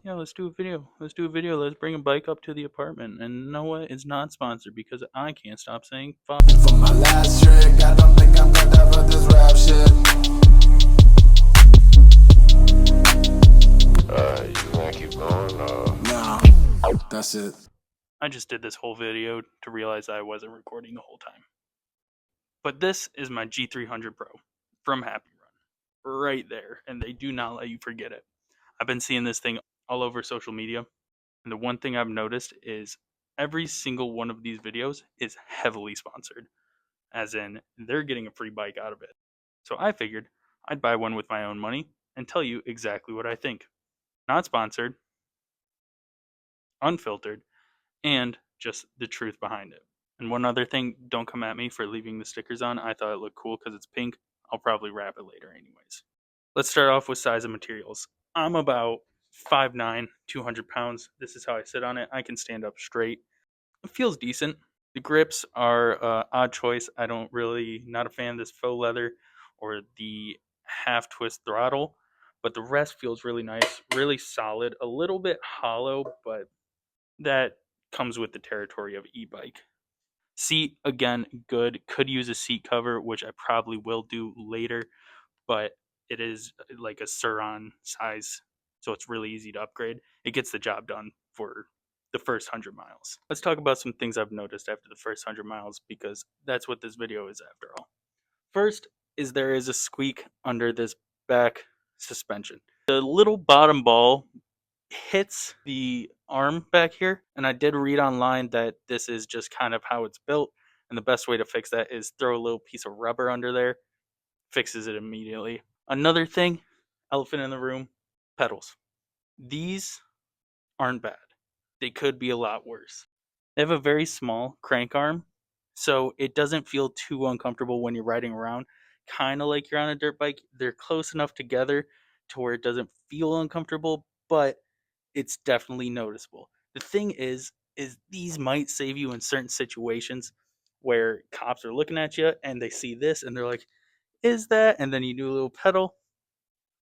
Yeah, let's do a video. Let's do a video. Let's bring a bike up to the apartment. And you know what? It's not sponsored because I can't stop saying fuck. For my last trick, I don't think I'm cut out for this rap shit. You wanna keep going? Nah, that's it. I just did this whole video to realize I wasn't recording the whole time. But this is my G300 Pro from Happyrun. Right there. And they do not let you forget it. I've been seeing this thing all over social media. And the one thing I've noticed is every single one of these videos is heavily sponsored. As in, they're getting a free bike out of it. So I figured I'd buy one with my own money and tell you exactly what I think. Not sponsored, unfiltered, and just the truth behind it. And one other thing, don't come at me for leaving the stickers on. I thought it looked cool because it's pink. I'll probably wrap it later anyways. Let's start off with size of materials. I'm about 5'9", 200 pounds. This is how I sit on it. I can stand up straight. It feels decent. The grips are odd choice. I don't really, not a fan of this faux leather or the half twist throttle, but the rest feels really nice, really solid, a little bit hollow, but that comes with the territory of e-bike. Seat, again, good. Could use a seat cover, which I probably will do later, but it is like a Suron size, so it's really easy to upgrade. It gets the job done for the first 100 miles. Let's talk about some things I've noticed after the first 100 miles because that's what this video is after all. First is there is a squeak under this back suspension. The little bottom ball hits the arm back here, and I did read online that this is just kind of how it's built, and the best way to fix that is throw a little piece of rubber under there, fixes it immediately. Another thing, elephant in the room, pedals. These aren't bad. They could be a lot worse. They have a very small crank arm, so it doesn't feel too uncomfortable when you're riding around. Kind of like you're on a dirt bike. They're close enough together to where it doesn't feel uncomfortable, but it's definitely noticeable. The thing is these might save you in certain situations where cops are looking at you and they see this and they're like, "Is that?" And then you do a little pedal,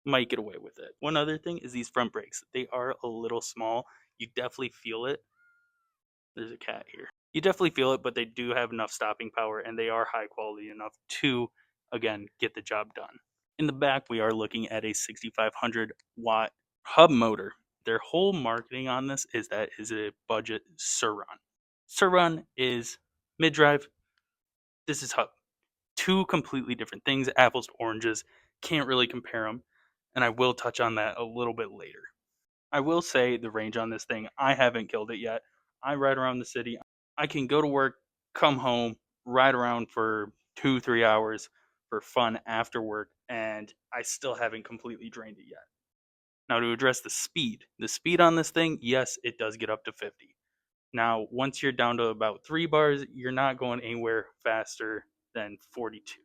might get away with it. One other thing is these front brakes. They are a little small. You definitely feel it. There's a cat here. You definitely feel it, but they do have enough stopping power and they are high quality enough to, again, get the job done. In the back, we are looking at a 6,500 watt hub motor. Their whole marketing on this is that is a budget Suron. Suron is mid drive. This is hub. Two completely different things, apples to oranges. Can't really compare them. And I will touch on that a little bit later. I will say the range on this thing, I haven't killed it yet. I ride around the city. I can go to work, come home, ride around for 2, 3 hours for fun after work, and I still haven't completely drained it yet. Now, to address the speed on this thing, yes, it does get up to 50. Now, once you're down to about 3 bars, you're not going anywhere faster than 42.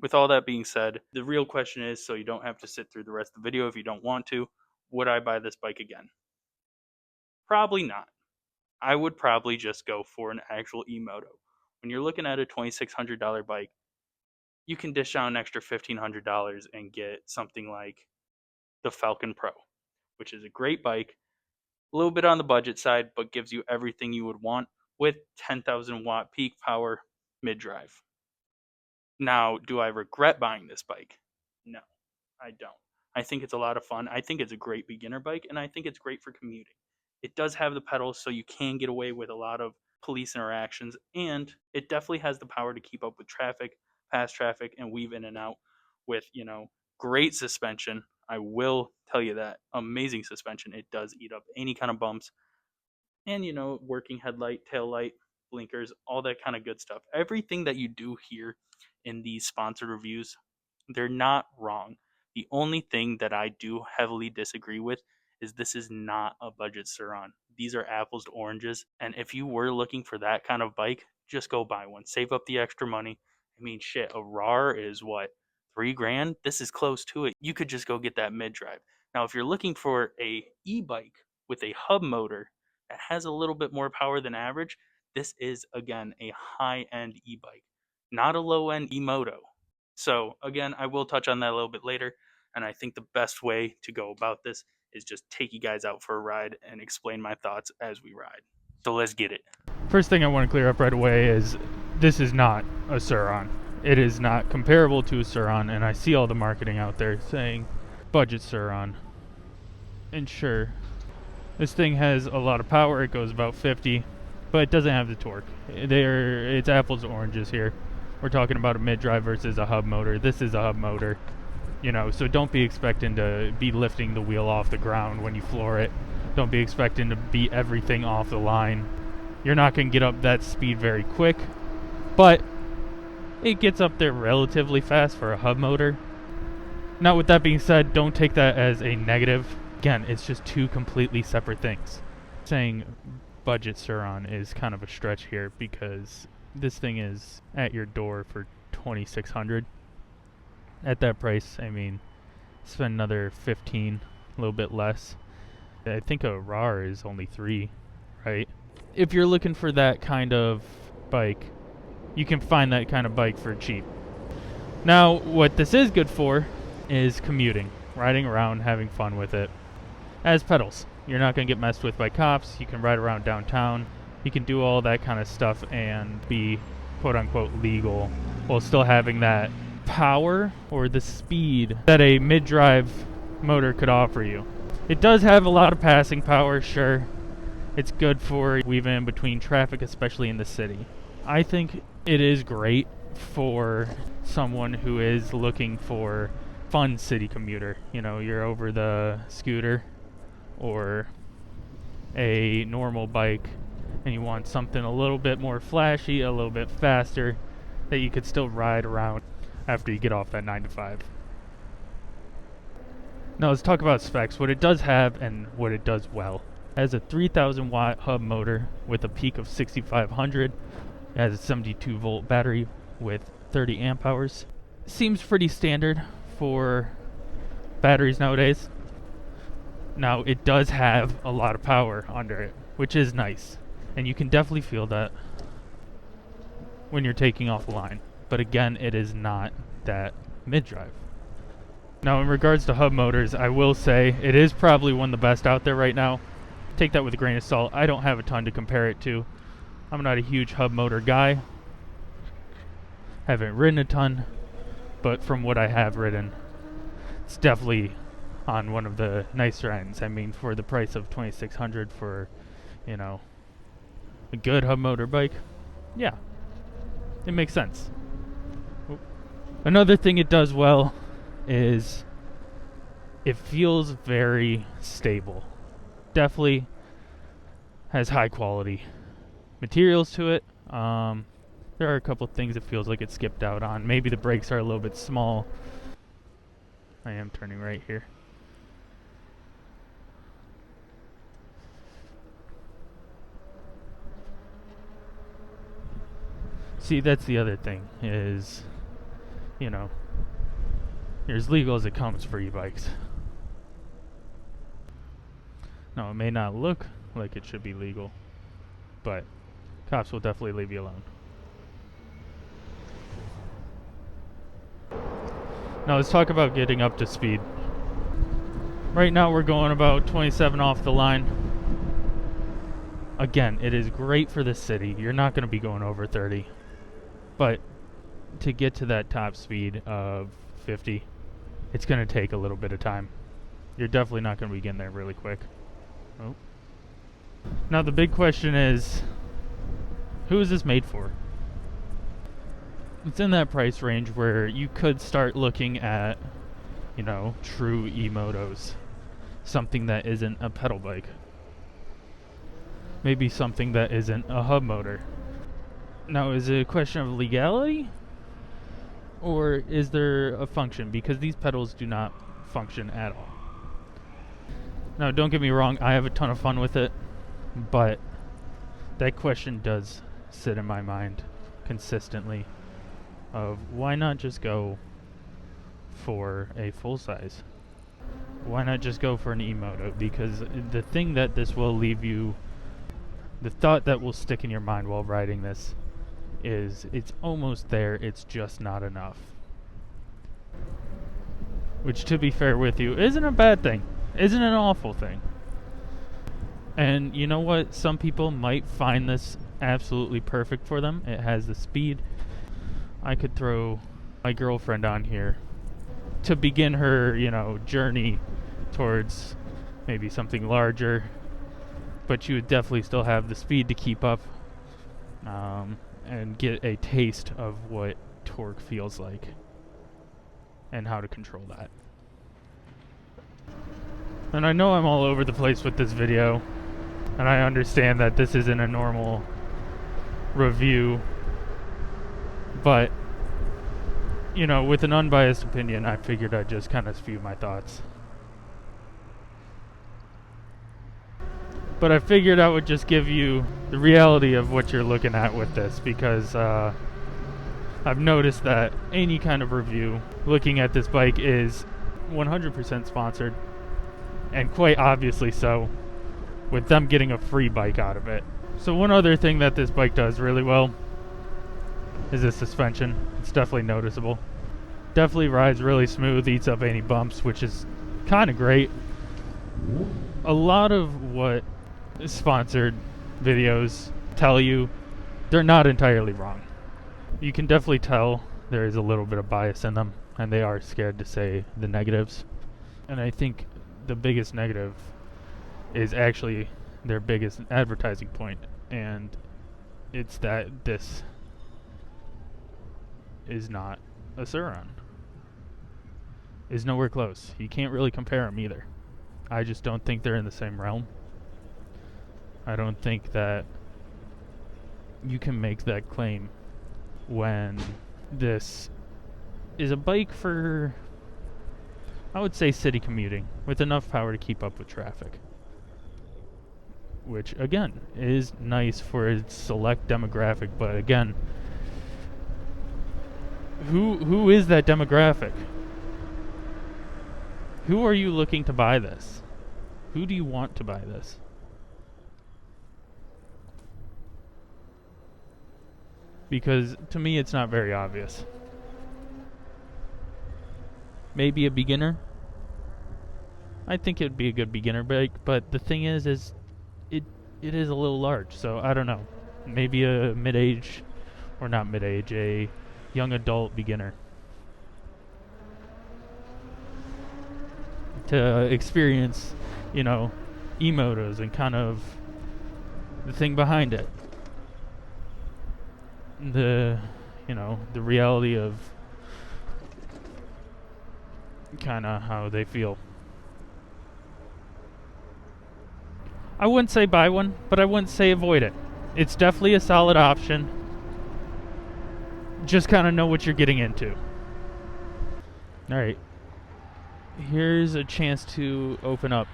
With all that being said, the real question is, so you don't have to sit through the rest of the video if you don't want to, would I buy this bike again? Probably not. I would probably just go for an actual e-moto. When you're looking at a $2,600 bike, you can dish out an extra $1,500 and get something like the Falcon Pro, which is a great bike, a little bit on the budget side, but gives you everything you would want with 10,000 watt peak power mid drive. Now, do I regret buying this bike? No, I don't. I think it's a lot of fun. I think it's a great beginner bike, and I think it's great for commuting. It does have the pedals, so you can get away with a lot of police interactions, and it definitely has the power to keep up with traffic, pass traffic, and weave in and out with, great suspension. I will tell you that. Amazing suspension. It does eat up any kind of bumps, and, working headlight, tail light, blinkers, all that kind of good stuff. Everything that you do here in these sponsored reviews, they're not wrong. The only thing that I do heavily disagree with is this is not a budget Suron. These are apples to oranges. And if you were looking for that kind of bike, just go buy one. Save up the extra money. I mean, shit, a RAR is what, 3 grand? This is close to it. You could just go get that mid drive. Now, if you're looking for a e-bike with a hub motor that has a little bit more power than average, this is again a high end e bike, not a low end e moto. So, again, I will touch on that a little bit later. And I think the best way to go about this is just take you guys out for a ride and explain my thoughts as we ride. So let's get it. First thing I want to clear up right away is this is not a Sur-Ron. It is not comparable to a Sur-Ron, and I see all the marketing out there saying budget Sur-Ron. And sure, this thing has a lot of power. It goes about 50, but it doesn't have the torque. It's apples to oranges here. We're talking about a mid-drive versus a hub motor. This is a hub motor, so don't be expecting to be lifting the wheel off the ground when you floor it. Don't be expecting to beat everything off the line. You're not going to get up that speed very quick, but it gets up there relatively fast for a hub motor. Now, with that being said, don't take that as a negative. Again, it's just two completely separate things. Saying budget Sur-Ron is kind of a stretch here because this thing is at your door for $2,600. At that price, I mean, spend another 15, a little bit less. I think a RAR is only 3, right? If you're looking for that kind of bike, you can find that kind of bike for cheap. Now, what this is good for is commuting, riding around, having fun with it. As pedals, you're not going to get messed with by cops. You can ride around downtown. You can do all that kind of stuff and be quote-unquote legal while still having that power or the speed that a mid-drive motor could offer you. It does have a lot of passing power, sure. It's good for weaving in between traffic, especially in the city. I think it is great for someone who is looking for fun city commuter. You're over the scooter or a normal bike and you want something a little bit more flashy, a little bit faster, that you could still ride around after you get off that 9 to 5. Now let's talk about specs, what it does have and what it does well. It has a 3,000 watt hub motor with a peak of 6,500. It has a 72 volt battery with 30 amp hours. Seems pretty standard for batteries nowadays. Now it does have a lot of power under it, which is nice. And you can definitely feel that when you're taking off the line. But again, it is not that mid-drive. Now in regards to hub motors, I will say it is probably one of the best out there right now. Take that with a grain of salt. I don't have a ton to compare it to. I'm not a huge hub motor guy. Haven't ridden a ton, but from what I have ridden, it's definitely on one of the nicer ends. I mean, for the price of $2,600 for, a good hub motor bike, yeah, it makes sense. Another thing it does well is it feels very stable. Definitely has high quality materials to it. There are a couple things it feels like it skipped out on. Maybe the brakes are a little bit small. I am turning right here. See, that's the other thing is, you're as legal as it comes for e-bikes. Now, it may not look like it should be legal, but cops will definitely leave you alone. Now, let's talk about getting up to speed. Right now, we're going about 27 off the line. Again, it is great for the city. You're not going to be going over 30. But to get to that top speed of 50, it's going to take a little bit of time. You're definitely not going to be getting there really quick. Oh. Now the big question is, who is this made for? It's in that price range where you could start looking at, true e-motos. Something that isn't a pedal bike. Maybe something that isn't a hub motor. Now, is it a question of legality? Or is there a function? Because these pedals do not function at all. Now, don't get me wrong, I have a ton of fun with it. But that question does sit in my mind consistently. Of why not just go for a full size? Why not just go for an e-moto? Because the thing that this will leave you, the thought that will stick in your mind while riding this is it's almost there, it's just not enough. Which, to be fair with you, isn't a bad thing. isn't an awful thing. And you know what? Some people might find this absolutely perfect for them. It has the speed. I could throw my girlfriend on here to begin her, journey towards maybe something larger, but you would definitely still have the speed to keep up, and get a taste of what torque feels like and how to control that. And I know I'm all over the place with this video, and I understand that this isn't a normal review, but with an unbiased opinion, I figured I'd just kind of spew my thoughts. But I figured I would just give you the reality of what you're looking at with this, because I've noticed that any kind of review looking at this bike is 100% sponsored, and quite obviously so, with them getting a free bike out of it. So one other thing that this bike does really well is the suspension. It's definitely noticeable. Definitely rides really smooth, eats up any bumps, which is kind of great. A lot of what sponsored videos tell you, they're not entirely wrong. You can definitely tell there is a little bit of bias in them, and they are scared to say the negatives. And I think the biggest negative is actually their biggest advertising point, and it's that this is not a Sur-Ron. Is nowhere close. You can't really compare them either. I just don't think they're in the same realm. I don't think that you can make that claim when this is a bike for, I would say, city commuting with enough power to keep up with traffic, which again is nice for a select demographic. But again, who is that demographic? Who are you looking to buy this? Who do you want to buy this? Because to me, it's not very obvious. Maybe a beginner. I think it would be a good beginner bike, but the thing is it is a little large, so I don't know. Maybe a mid-age, or not mid-age, a young adult beginner to experience, e-motos and kind of the thing behind it. The reality of kind of how they feel. I wouldn't say buy one, but I wouldn't say avoid it. It's definitely a solid option. Just kind of know what you're getting into. Alright. Here's a chance to open up.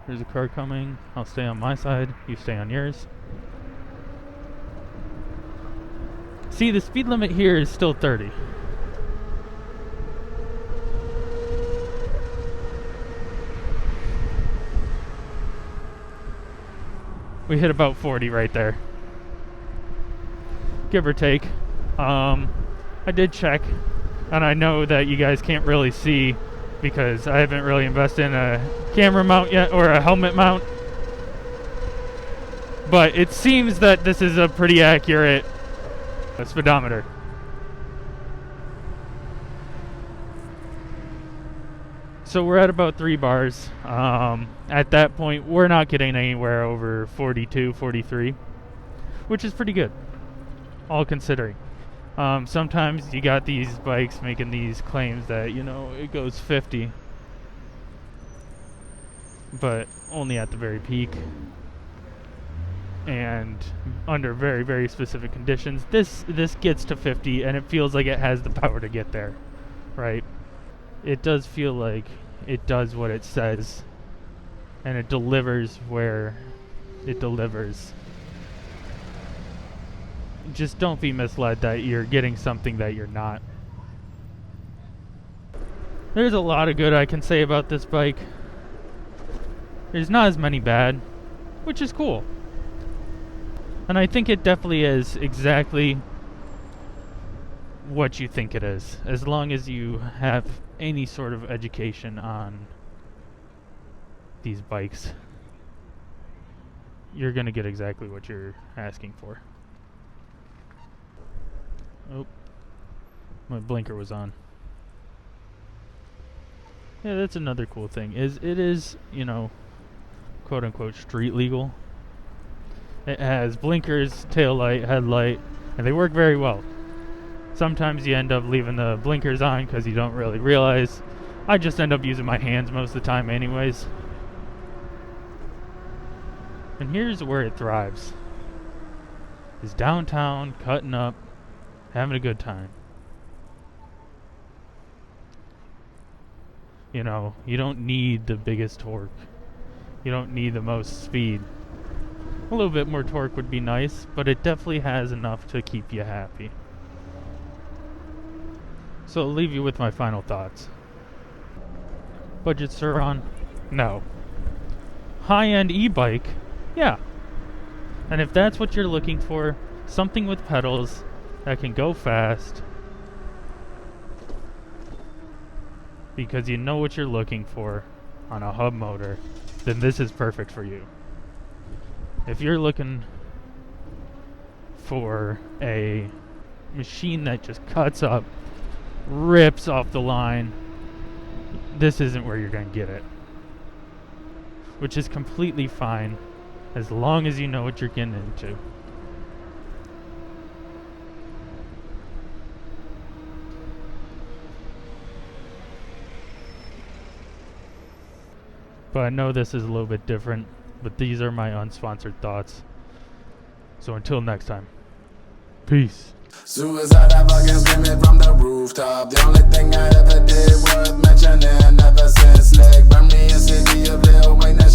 There's a car coming. I'll stay on my side. You stay on yours. See, the speed limit here is still 30. We hit about 40 right there, give or take. I did check, and I know that you guys can't really see because I haven't really invested in a camera mount yet, or a helmet mount. But it seems that this is a pretty accurate speedometer. So we're at about 3 bars. At that point, we're not getting anywhere over 42, 43, which is pretty good, all considering. Sometimes you got these bikes making these claims that, it goes 50, but only at the very peak and under very, very specific conditions. This gets to 50, and it feels like it has the power to get there, right? It does feel like it does what it says, and it delivers where it delivers. Just don't be misled that you're getting something that you're not. There's a lot of good I can say about this bike. There's not as many bad, which is cool. And I think it definitely is exactly what you think it is, as long as you have any sort of education on these bikes, you're gonna get exactly what you're asking for. Oh, my blinker was on. Yeah, that's another cool thing. It is, you know, quote unquote street legal. It has blinkers, tail light, headlight, and they work very well. Sometimes you end up leaving the blinkers on because you don't really realize. I just end up using my hands most of the time anyways. And here's where it thrives. Is downtown, cutting up, having a good time. You know, you don't need the biggest torque. You don't need the most speed. A little bit more torque would be nice, but it definitely has enough to keep you happy. So I'll leave you with my final thoughts. Budget Sur-Ron? No. High-end e-bike? Yeah. And if that's what you're looking for, something with pedals that can go fast, because you know what you're looking for on a hub motor, then this is perfect for you. If you're looking for a machine that just cuts up, rips off the line, this isn't where you're going to get it. Which is completely fine as long as you know what you're getting into. But I know this is a little bit different, but these are my unsponsored thoughts. So until next time, peace. Suicide, I fucking screaming from the rooftop. The only thing I ever did was mention it. Never since slick. Burn me a city of Lil Wayne, that